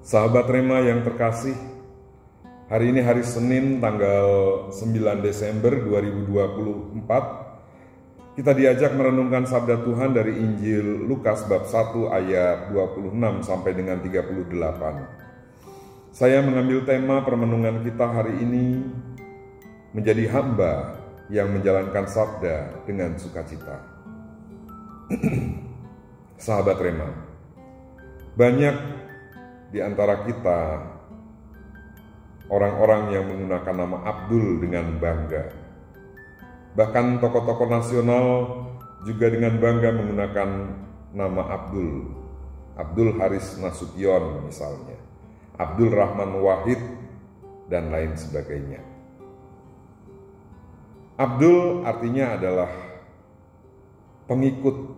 Sahabat Rema yang terkasih, hari ini hari Senin tanggal 9 Desember 2024. Kita diajak merenungkan sabda Tuhan dari Injil Lukas bab 1 ayat 26 sampai dengan 38. Saya mengambil tema permenungan kita hari ini menjadi hamba yang menjalankan sabda dengan sukacita. Sahabat Rema, banyak di antara kita orang-orang yang menggunakan nama Abdul dengan bangga. Bahkan tokoh-tokoh nasional juga dengan bangga menggunakan nama Abdul. Abdul Haris Nasution misalnya, Abdul Rahman Wahid, dan lain sebagainya. Abdul artinya adalah pengikut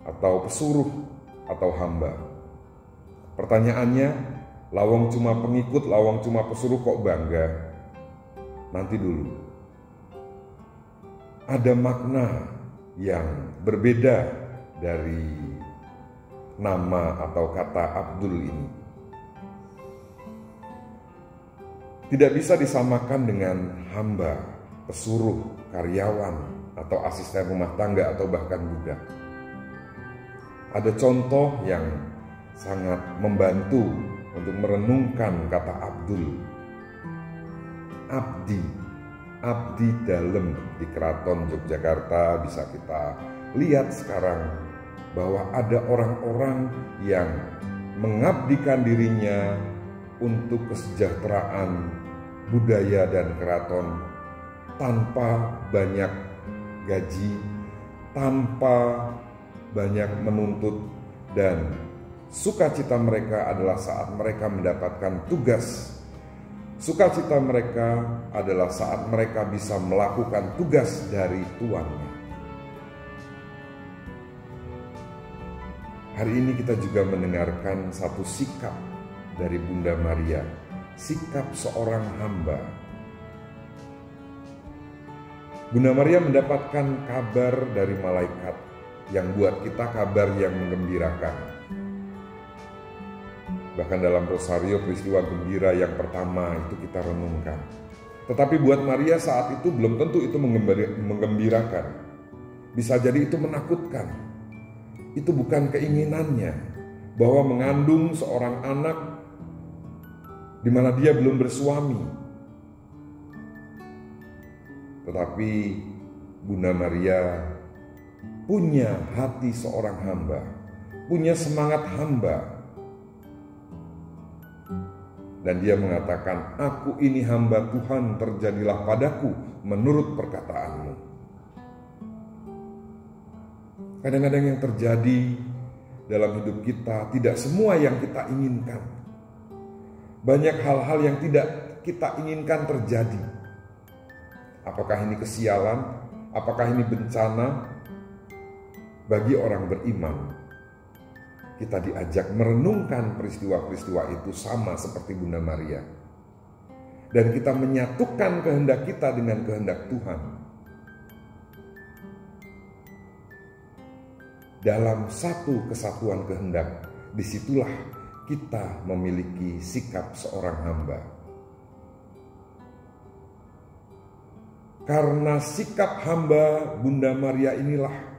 atau pesuruh atau hamba. Pertanyaannya, lawang cuma pengikut, lawang cuma pesuruh kok bangga? Nanti dulu. Ada makna yang berbeda dari nama atau kata Abdul ini. Tidak bisa disamakan dengan hamba, pesuruh, karyawan, atau asisten rumah tangga, atau bahkan budak. Ada contoh yang sangat membantu untuk merenungkan kata Abdul. Abdi dalam di Keraton Yogyakarta bisa kita lihat sekarang bahwa ada orang-orang yang mengabdikan dirinya untuk kesejahteraan budaya dan keraton tanpa banyak gaji, tanpa banyak menuntut, dan sukacita mereka adalah saat mereka mendapatkan tugas. Sukacita mereka adalah saat mereka bisa melakukan tugas dari tuannya. Hari ini kita juga mendengarkan satu sikap dari Bunda Maria, sikap seorang hamba. Bunda Maria mendapatkan kabar dari malaikat yang buat kita kabar yang menggembirakan. Bahkan dalam rosario peristiwa gembira yang pertama itu kita renungkan. Tetapi buat Maria saat itu belum tentu itu menggembirakan. Bisa jadi itu menakutkan. Itu bukan keinginannya bahwa mengandung seorang anak di mana dia belum bersuami. Tetapi Bunda Maria punya hati seorang hamba, punya semangat hamba. Dan dia mengatakan, "Aku ini hamba Tuhan, terjadilah padaku menurut perkataanmu." Kadang-kadang yang terjadi dalam hidup kita tidak semua yang kita inginkan. Banyak hal-hal yang tidak kita inginkan terjadi. Apakah ini kesialan? Apakah ini bencana? Bagi orang beriman, kita diajak merenungkan peristiwa-peristiwa itu sama seperti Bunda Maria. Dan kita menyatukan kehendak kita dengan kehendak Tuhan. Dalam satu kesatuan kehendak, disitulah kita memiliki sikap seorang hamba. Karena sikap hamba Bunda Maria inilah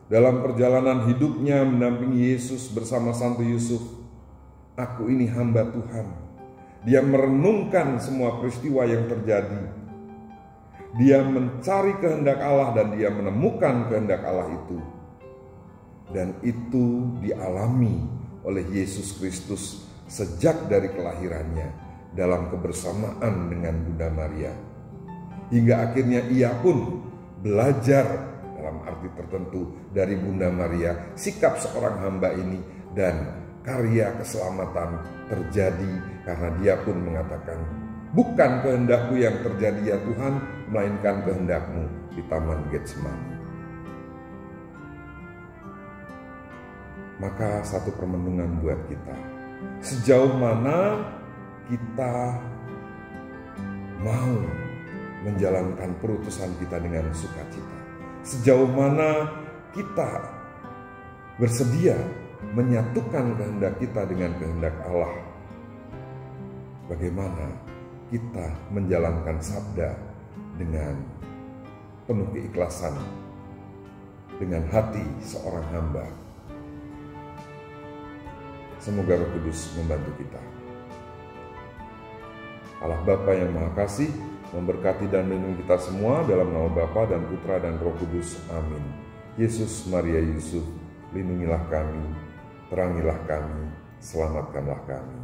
dalam perjalanan hidupnya mendampingi Yesus bersama Santo Yusuf, "Aku ini hamba Tuhan." Dia merenungkan semua peristiwa yang terjadi. Dia mencari kehendak Allah dan dia menemukan kehendak Allah itu. Dan itu dialami oleh Yesus Kristus sejak dari kelahirannya dalam kebersamaan dengan Bunda Maria. Hingga akhirnya ia pun belajar dalam arti tertentu dari Bunda Maria, sikap seorang hamba ini, dan karya keselamatan terjadi karena dia pun mengatakan, "Bukan kehendakku yang terjadi ya Tuhan, melainkan kehendakmu," di Taman Getsemani. Maka satu permenungan buat kita, sejauh mana kita mau menjalankan perutusan kita dengan sukacita. Sejauh mana kita bersedia menyatukan kehendak kita dengan kehendak Allah. Bagaimana kita menjalankan sabda dengan penuh keikhlasan, dengan hati seorang hamba. Semoga Roh Kudus membantu kita. Allah Bapa yang Maha Kasih memberkati dan melindungi kita semua dalam nama Bapa dan Putra dan Roh Kudus. Amin. Yesus, Maria, Yusuf, lindungilah kami, terangilah kami, selamatkanlah kami.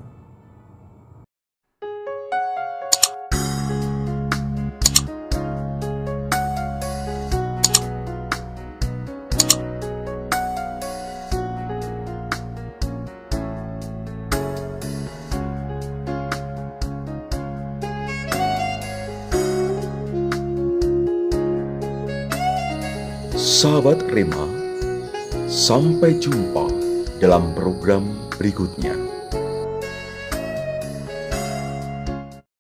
Sahabat Rema, sampai jumpa dalam program berikutnya.